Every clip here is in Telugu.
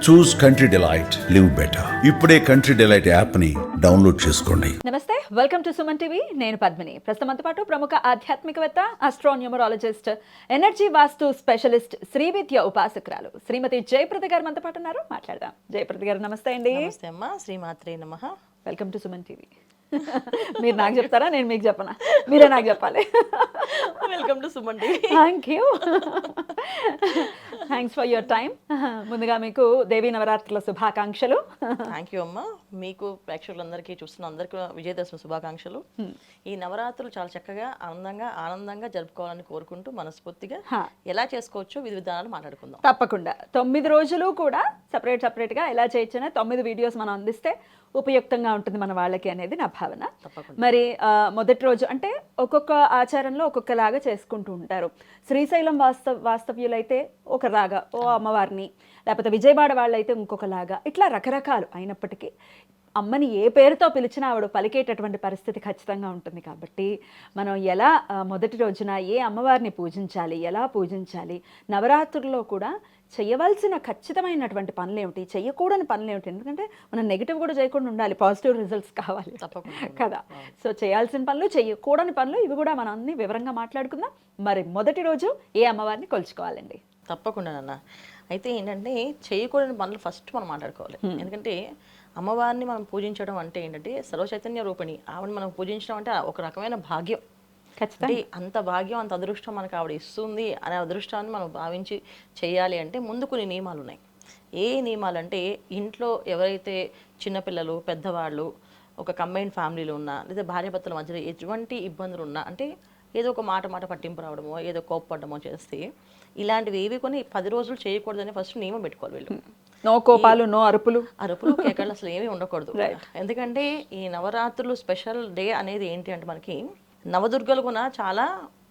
చూస్ కంట్రీ డిలైట్, లివ్ బెటర్. ఇప్పుడే కంట్రీ డిలైట్ యాప్ ని డౌన్లోడ్ చేసుకోండి. నమస్తే, వెల్కమ్ టు సుమన్ టీవీ. నేను పద్మిని. ప్రస్తుతంతో పాటు ప్రముఖ ఆధ్యాత్మికవేత్త, ఆస్ట్రోన్యూమరాలజిస్ట్, ఎనర్జీ వాస్తు స్పెషలిస్ట్, శ్రీవిద్య ఉపాసకురాలు శ్రీమతి జయప్రద గారు మనతో పాటు ఉన్నారు. మాట్లాడదాం. జయప్రద గారు నమస్తే అండి. నమస్తే అమ్మా, శ్రీమాత్రే నమః. Welcome to Suman TV. మీరు నాకు చెప్తారా, నేను మీకు చెప్పనా? మీరే నాకు చెప్పాలి. Welcome to Suman TV. Thank you, thanks for your time. ముందుగా మీకు దేవీ నవరాత్రుల శుభాకాంక్షలు. థ్యాంక్ యూ అమ్మా. మీకు ప్రేక్షకులందరికీ చూస్తున్న అందరికీ విజయదశమి శుభాకాంక్షలు. ఈ నవరాత్రులు చాలా చక్కగా ఆనందంగా జరుపుకోవాలని కోరుకుంటూ మనస్ఫూర్తిగా ఎలా చేసుకోవచ్చో విధి విధానాలు మాట్లాడుకుందాం. తప్పకుండా 9 రోజులు కూడా సపరేట్గా ఎలా చేయొచ్చనే 9 వీడియోస్ మనం అందిస్తే ఉపయుక్తంగా ఉంటుంది మన వాళ్ళకి అనేది నా భావన. మరి మొదటి రోజు అంటే ఒక్కొక్క ఆచారంలో ఒక్కొక్కలాగా చేసుకుంటూ ఉంటారు. శ్రీశైలం వాస్తవ్యులైతే ఒకలాగా ఓ అమ్మవారిని, లేకపోతే విజయవాడ వాళ్ళైతే ఇంకొకలాగా, ఇట్లా రకరకాలు అయినప్పటికీ అమ్మని ఏ పేరుతో పిలిచినా ఆవిడ పలికేటటువంటి పరిస్థితి ఖచ్చితంగా ఉంటుంది. కాబట్టి మనం ఎలా మొదటి రోజున ఏ అమ్మవారిని పూజించాలి, ఎలా పూజించాలి, నవరాత్రుల్లో కూడా చేయవలసిన ఖచ్చితమైనటువంటి పనులు ఏమిటి, చేయకూడని పనులు ఏమిటి, ఎందుకంటే మనం నెగిటివ్ కూడా చేయకుండా ఉండాలి, పాజిటివ్ రిజల్ట్స్ కావాలి కదా. సో చేయాల్సిన పనులు, చేయకూడని పనులు, ఇవి కూడా మనం అన్ని వివరంగా మాట్లాడుకుందాం. మరి మొదటి రోజు ఏ అమ్మవారిని కొలుచుకోవాలండి? తప్పకుండా నాన్న. అయితే ఏంటంటే చేయకూడని పనులు ఫస్ట్ మనం మాట్లాడుకోవాలి. ఎందుకంటే అమ్మవారిని మనం పూజించడం అంటే ఏంటంటే సర్వచైతన్య రూపిణి. ఆవిడని మనం పూజించడం అంటే ఒక రకమైన భాగ్యం. అంటే అంత భాగ్యం, అంత అదృష్టం మనకు ఆవిడ ఇస్తుంది అనే అదృష్టాన్ని మనం భావించి చేయాలి అంటే ముందు కొన్ని నియమాలు ఉన్నాయి. ఏ నియమాలు అంటే, ఇంట్లో ఎవరైతే చిన్నపిల్లలు, పెద్దవాళ్ళు, ఒక కంబైన్ ఫ్యామిలీలో ఉన్నా, లేదా భార్యాభర్తల మధ్యలో ఎటువంటి ఇబ్బందులు ఉన్నా, అంటే ఏదో ఒక మాట పట్టింపు రావడమో, ఏదో కోప్పడమో చేస్తే ఇలాంటివి ఏవి కొన్ని 10 రోజులు చేయకూడదని ఫస్ట్ నియమం పెట్టుకోవాలి వీళ్ళు. నో కోపాలు, నో అరుపులు కేకలు అసలు ఏమీ ఉండకూడదు. ఎందుకంటే ఈ నవరాత్రులు స్పెషల్ డే అనేది ఏంటి అంటే, మనకి నవదుర్గలు కూడా చాలా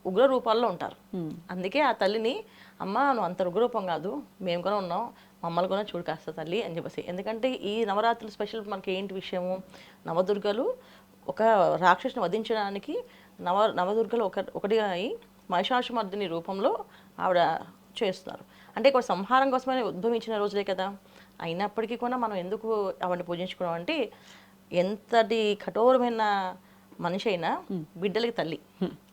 ఉగ్ర రూపాల్లో ఉంటారు. అందుకే ఆ తల్లిని, అమ్మ నువ్వు అంత ఉగ్ర రూపం కాదు, మేము కూడా ఉన్నాం, మమ్మల్ని కూడా చూడు కాస్త తల్లి అని చెప్పేసి. ఎందుకంటే ఈ నవరాత్రులు స్పెషల్ మనకి ఏంటి విషయము, నవదుర్గలు ఒక రాక్షసుని వధించడానికి నవదుర్గలు ఒకటిగా అయి మహిషాసుమర్దిని రూపంలో ఆవిడ చేస్తున్నారు. అంటే ఇక్కడ సంహారం కోసమే ఉద్భవించిన రోజులే కదా. అయినప్పటికీ కూడా మనం ఎందుకు ఆవిడని పూజించుకోవడం అంటే, ఎంతటి కఠోరమైన మనిషి అయినా బిడ్డలకి తల్లి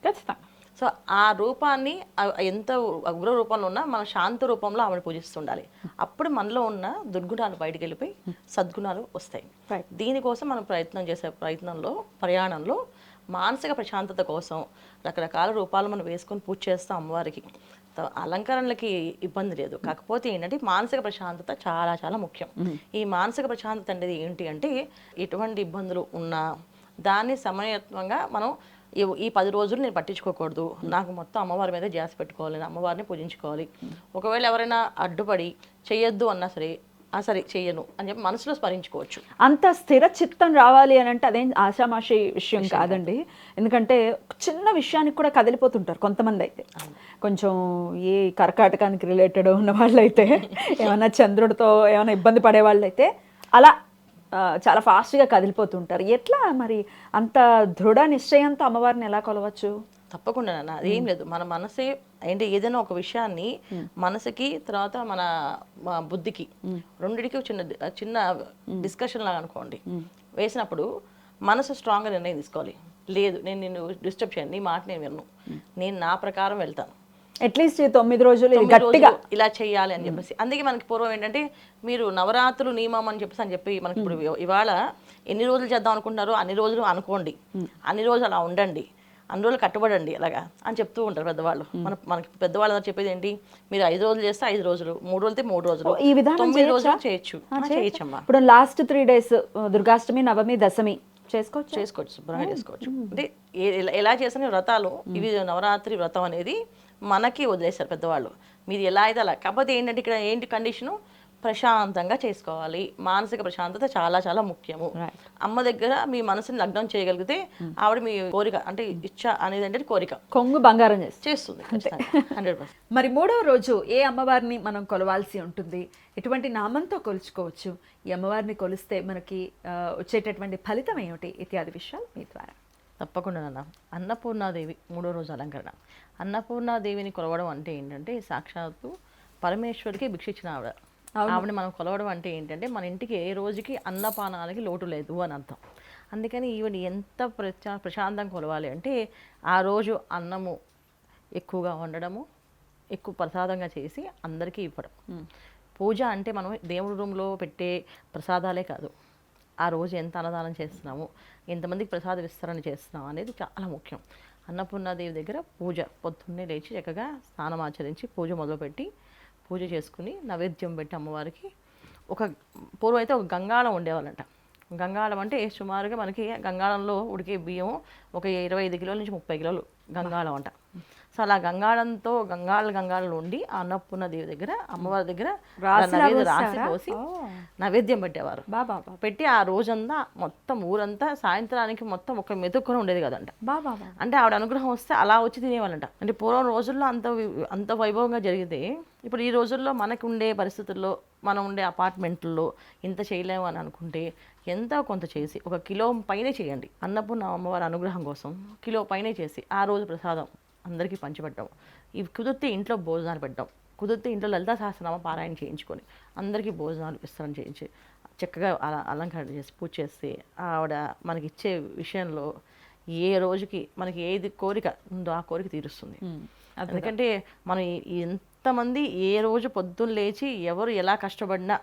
ఖచ్చితంగా. సో ఆ రూపాన్ని ఎంత ఉగ్ర రూపంలో ఉన్నా మన శాంత రూపంలో ఆవిడ పూజిస్తుండాలి. అప్పుడు మనలో ఉన్న దుర్గుణాలు బయటకు వెళ్ళిపోయి సద్గుణాలు వస్తాయి. దీనికోసం మనం ప్రయాణంలో మానసిక ప్రశాంతత కోసం రకరకాల రూపాలు మనం వేసుకొని పూజ చేస్తాం అమ్మవారికి. అలంకరణలకి ఇబ్బంది లేదు. కాకపోతే ఏంటంటే మానసిక ప్రశాంతత చాలా చాలా ముఖ్యం. ఈ మానసిక ప్రశాంతత అనేది ఏంటి అంటే, ఎటువంటి ఇబ్బందులు ఉన్నా దాన్ని సమయత్వంగా మనం ఈ 10 రోజులు నేను పట్టించుకోకూడదు, నాకు మొత్తం అమ్మవారి మీద ధ్యాస పెట్టుకోవాలి, నేను అమ్మవారిని పూజించుకోవాలి. ఒకవేళ ఎవరైనా అడ్డుపడి చెయ్యొద్దు అన్నా సరే చెయ్యను అని చెప్పి మనసులో స్మరించుకోవచ్చు. అంత స్థిర చిత్తం రావాలి అని అంటే అదేం ఆషామాషి విషయం కాదండి. ఎందుకంటే చిన్న విషయానికి కూడా కదిలిపోతుంటారు కొంతమంది. అయితే కొంచెం ఈ కర్కాటకానికి రిలేటెడ్ ఉన్న వాళ్ళైతే, ఏమైనా చంద్రుడితో ఏమైనా ఇబ్బంది పడే వాళ్ళైతే అలా చాలా ఫాస్ట్గా కదిలిపోతుంటారు. ఎట్లా మరి అంత దృఢ నిశ్చయంతో అమ్మవారిని ఎలా కొలవచ్చు? తప్పకుండా నాన్న, అదేం లేదు. మన మనసే ఏంటి, ఏదైనా ఒక విషయాన్ని మనసుకి తర్వాత మన బుద్ధికి రెండిటికి చిన్న డిస్కషన్ లాగా అనుకోండి వేసినప్పుడు, మనసు స్ట్రాంగ్గా నిర్ణయం తీసుకోవాలి. లేదు, నేను నిన్ను డిస్టర్బ్ చేయను, నీ మాట నేను విన్ను, నేను నా ప్రకారం వెళ్తాను, అట్లీస్ట్ 9 రోజులు గట్టిగా ఇలా చేయాలి అని చెప్పేసి. అందుకే మనకి పూర్వం ఏంటంటే, మీరు నవరాత్రులు నియమం అని చెప్పి మనకి ఇప్పుడు ఇవాళ ఎన్ని రోజులు చేద్దాం అనుకుంటున్నారో అన్ని రోజులు అనుకోండి, అన్ని రోజులు అలా ఉండండి, అన్ని రోజులు కట్టుబడండి అలాగా అని చెప్తూ ఉంటారు పెద్దవాళ్ళు. మనకి పెద్దవాళ్ళు చెప్పేది ఏంటి, మీరు 5 రోజులు చేస్తే 5 రోజులు, 3 రోజులు అయితే 3 రోజులు, ఈ విధానం 9 రోజులు చేయొచ్చమ్మా. ఇప్పుడు లాస్ట్ 3 days దుర్గాష్టమి, నవమి, దశమి చేసుకోవచ్చు, శుభ్రంగా చేసుకోవచ్చు. అంటే ఎలా చేసిన వ్రతాలు ఇవి, నవరాత్రి వ్రతం అనేది మనకి వదిలేస్తారు పెద్దవాళ్ళు, మీరు ఎలా అయితే అలా. కాకపోతే ఏంటంటే ఇక్కడ ఏంటి కండిషను, ప్రశాంతంగా చేసుకోవాలి. మానసిక ప్రశాంతత చాలా చాలా ముఖ్యము. అమ్మ దగ్గర మీ మనసుని లగ్నం చేయగలిగితే ఆవిడ మీ కోరిక అంటే ఇచ్చ అనేది అంటే కోరిక కొంగు బంగారం చేస్తుంది 100%. మరి 3వ రోజు ఏ అమ్మవారిని మనం కొలవాల్సి ఉంటుంది, ఎటువంటి నామంతో కొలుచుకోవచ్చు, ఈ అమ్మవారిని కొలిస్తే మనకి వచ్చేటటువంటి ఫలితం ఏమిటి, ఇత్యాది విషయాలు మీ ద్వారా. తప్పకుండా నాన్న. అన్నపూర్ణాదేవి 3వ రోజు అలంకరణ. అన్నపూర్ణాదేవిని కొలవడం అంటే ఏంటంటే, సాక్షాత్తు పరమేశ్వరికి భిక్ష ఇచ్చిన ఆవిడ. ఆవిడని మనం కొలవడం అంటే ఏంటంటే మన ఇంటికి ఏ రోజుకి అన్నపానాలకి లోటు లేదు అని అర్థం. అందుకని ఈవిడ ఎంత ప్రశాంతంగా కొలవాలి అంటే ఆ రోజు అన్నము ఎక్కువగా వండడము, ఎక్కువ ప్రసాదంగా చేసి అందరికీ ఇవ్వడం. పూజ అంటే మనం దేవుడి రూమ్లో పెట్టే ప్రసాదాలే కాదు, ఆ రోజు ఎంత అన్నదానం చేస్తున్నాము, ఎంతమందికి ప్రసాద విస్తరణ చేస్తున్నాము అనేది చాలా ముఖ్యం. అన్నపూర్ణాదేవి దగ్గర పూజ పొద్దున్నే లేచి చక్కగా స్నానం ఆచరించి పూజ మొదలుపెట్టి పూజ చేసుకుని నైవేద్యం పెట్టి అమ్మవారికి పూర్వం అయితే ఒక గంగాళం ఉండేవాళ్ళంట. గంగాళం అంటే సుమారుగా మనకి గంగాళంలో ఉడికే బియ్యం ఒక 25 కిలోల నుంచి 30 కిలోలు గంగాళం అంట. సో అలా గంగాళంతో గంగాళలు ఉండి ఆ అన్నపూర్ణాదేవి దగ్గర అమ్మవారి దగ్గర రాసి పోసి నైవేద్యం పెట్టేవారు. పెట్టి ఆ రోజంతా మొత్తం ఊరంతా సాయంత్రానికి మొత్తం ఒక మెతుక్కుని ఉండేది కదంట. అంటే ఆవిడ అనుగ్రహం వస్తే అలా వచ్చి తినేవాళ్ళంట. అంటే పూర్వం రోజుల్లో అంత వైభవంగా జరిగితే ఇప్పుడు ఈ రోజుల్లో మనకు ఉండే పరిస్థితుల్లో మనం ఉండే అపార్ట్మెంట్లో ఇంత చేయలేము అని అనుకుంటే ఎంతో కొంత చేసి 1 కిలో పైనే చేయండి. అన్నపూర్ణ అమ్మవారి అనుగ్రహం కోసం కిలో పైనే చేసి ఆ రోజు ప్రసాదం అందరికీ పంచిపెట్టడం. ఇవి కుదిరితే ఇంట్లో భోజనాలు పెట్టడం, కుదిరితే ఇంట్లో లలితా సహస్రనామ పారాయణ చేయించుకొని అందరికీ భోజనాలు విస్తరణ చేయించి చక్కగా అలంకరణ చేసి పూజ చేస్తే ఆవిడ మనకి ఇచ్చే విషయంలో ఏ రోజుకి మనకి ఏది కోరిక ఉందో ఆ కోరిక తీరుస్తుంది. ఎందుకంటే మనం ఎంతమంది ఏ రోజు పొద్దున్న లేచి ఎవరు ఎలా కష్టపడినా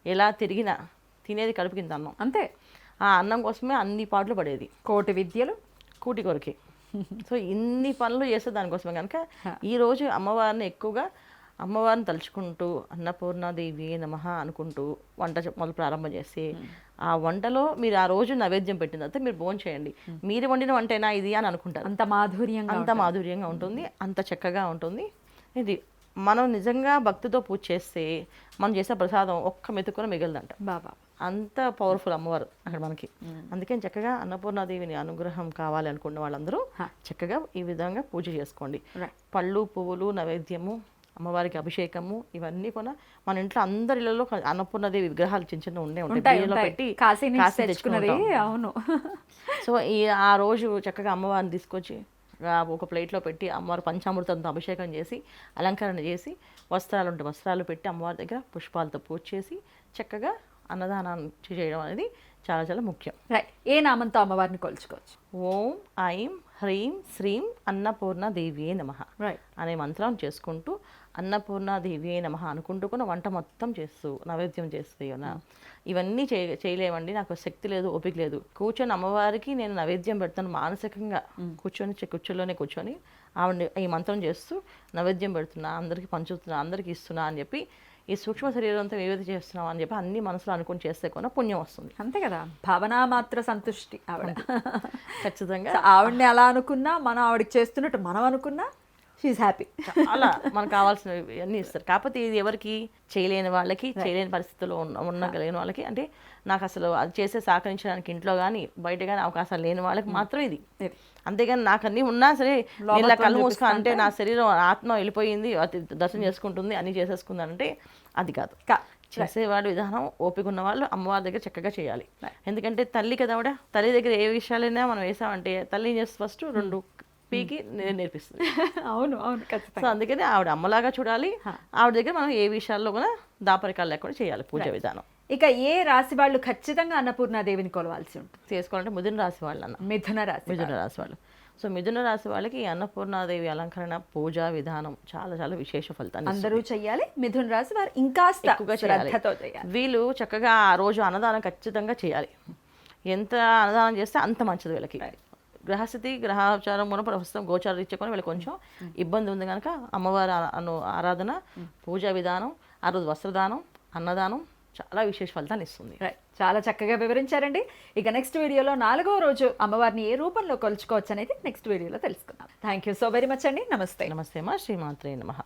ఎలా తిరిగినా తినేది కడుపు కింద అన్నం అంతే. ఆ అన్నం కోసమే అన్ని పాటలు పడేది, కోటి విద్యలు కూటి కొరకే. సో ఇన్ని పనులు చేసే దానికోసమే కనుక ఈరోజు అమ్మవారిని ఎక్కువగా అమ్మవారిని తలుచుకుంటూ అన్నపూర్ణాదేవి నమః అనుకుంటూ వంట మొదలు ప్రారంభం చేసి ఆ వంటలో మీరు ఆ రోజు నైవేద్యం పెట్టిన తర్వాత మీరు భోజనం చేయండి. మీరు వండిన వంటేనా ఇది అని అనుకుంటారు. అంత మాధుర్యంగా ఉంటుంది, అంత చక్కగా ఉంటుంది. ఇది మనం నిజంగా భక్తితో పూజ చేస్తే మనం చేసే ప్రసాదం ఒక్క మెతుక్కున మిగలదంట. అంత పవర్ఫుల్ అమ్మవారు అక్కడ మనకి. అందుకని చక్కగా అన్నపూర్ణాదేవిని అనుగ్రహం కావాలి అనుకున్న వాళ్ళందరూ చక్కగా ఈ విధంగా పూజ చేసుకోండి. పళ్ళు పువ్వులు నైవేద్యము అమ్మవారికి అభిషేకము ఇవన్నీ కూడా మన ఇంట్లో అందరి ఇళ్లలో అన్నపూర్ణాదేవి విగ్రహాలు చిన్న చిన్న ఉంటాయి పెట్టి తెచ్చుకున్నది. అవును. సో ఆ రోజు చక్కగా అమ్మవారిని తీసుకొచ్చి ఒక ప్లేట్లో పెట్టి అమ్మవారు పంచామృతంతో అభిషేకం చేసి అలంకరణ చేసి వస్త్రాలు ఉంటే వస్త్రాలు పెట్టి అమ్మవారి దగ్గర పుష్పాలతో పూజ చేసి చక్కగా అన్నదానాన్ని చేయడం అనేది చాలా చాలా ముఖ్యం. ఏ నామంతో అమ్మవారిని కొలుచుకోవచ్చు? ఓం ఐం హ్రీం శ్రీం అన్నపూర్ణాదేవియే నమః అనే మంత్రం చేసుకుంటూ అన్నపూర్ణాదేవియే నమః అనుకుంటూ కూడా వంట మొత్తం చేస్తూ నైవేద్యం చేస్తూ ఇవన్నీ చేయలేమండి, నాకు శక్తి లేదు, ఓపిక లేదు. కూర్చొని అమ్మవారికి నేను నైవేద్యం పెడతాను మానసికంగా కుర్చీలోనే కూర్చొని ఆవిడ ఈ మంత్రం చేస్తూ నైవేద్యం పెడుతున్నా, అందరికీ పంచుతున్నా, అందరికీ ఇస్తున్నా అని చెప్పి ఈ సూక్ష్మ శరీరంతో ఏవైతే చేస్తున్నాం అని చెప్పి అన్ని మనసులో అనుకుని చేస్తే కూడా పుణ్యం వస్తుంది. అంతే కదా, భావనా మాత్ర సంతుష్టి ఆవిడ. ఖచ్చితంగా ఆవిడని అలా అనుకున్నా మనం ఆవిడకి చేస్తున్నట్టు మనం అనుకున్నా షీఈ్ హ్యాపీ. అలా మనకు కావాల్సినవి అన్నీ ఇస్తారు. కాకపోతే ఇది ఎవరికి చేయలేని వాళ్ళకి, చేయలేని పరిస్థితుల్లో ఉండగలిగిన వాళ్ళకి, అంటే నాకు అసలు అది చేసే సహకరించడానికి ఇంట్లో కానీ బయట కానీ అవకాశాలు లేని వాళ్ళకి మాత్రం ఇది. అంతేగాని నాకు అన్నీ ఉన్నా సరే ఇలా కళ్ళు మూసుకా అంటే నా శరీరం ఆత్మ వెళ్ళిపోయింది దర్శనం చేసుకుంటుంది అన్నీ చేసేసుకుంది అంటే అది కాదు. చేసేవాడు విధానం ఓపిక ఉన్న వాళ్ళు అమ్మవారి దగ్గర చక్కగా చేయాలి. ఎందుకంటే తల్లి కదా ఆవిడ, తల్లి దగ్గర ఏ విషయాలైనా మనం వేసామంటే తల్లి ఏం చేస్తే ఫస్ట్ 2 పీకి నేర్పిస్తుంది. అవును అవును. సో అందుకని ఆవిడ అమ్మలాగా చూడాలి. ఆవిడ దగ్గర మనం ఏ విషయాల్లో కూడా దాపరికాలు లేకుండా చేయాలి పూజ విధానం. ఇక ఏ రాశి వాళ్ళు ఖచ్చితంగా అన్నపూర్ణాదేవిని కొలవాల్సి ఉంటుంది? చేసుకోవాలంటే మిథున రాశి వాళ్ళు అన్న. మిథున రాశి వాళ్ళు. సో మిథున రాశి వాళ్ళకి అన్నపూర్ణాదేవి అలంకరణ పూజా విధానం చాలా చాలా విశేష ఫలితాన్ని అందరూ చెయ్యాలి. మిథున రాశి వారు ఇంకా ఎక్కువగా చేయాలి. వీళ్ళు చక్కగా ఆ రోజు అన్నదానం ఖచ్చితంగా చేయాలి. ఎంత అన్నదానం చేస్తే అంత మంచిది వీళ్ళకి. గ్రహస్థితి గ్రహాచారం కూడా ప్రస్తుతం గోచారం ఇచ్చుకొని వీళ్ళకి కొంచెం ఇబ్బంది ఉంది కనుక అమ్మవారి ఆరాధన పూజా విధానం ఆ రోజు వస్త్రదానం అన్నదానం చాలా విశేష ఫలితాన్ని ఇస్తుంది. చాలా చక్కగా వివరించారండి. ఇక నెక్స్ట్ వీడియోలో 4వ రోజు అమ్మవారిని ఏ రూపంలో కొలుచుకోవచ్చు అనేది నెక్స్ట్ వీడియోలో తెలుసుకుందాం. Thank you so very much అండి. నమస్తే. నమస్తే అమ్మా. శ్రీమాత్రే నమః.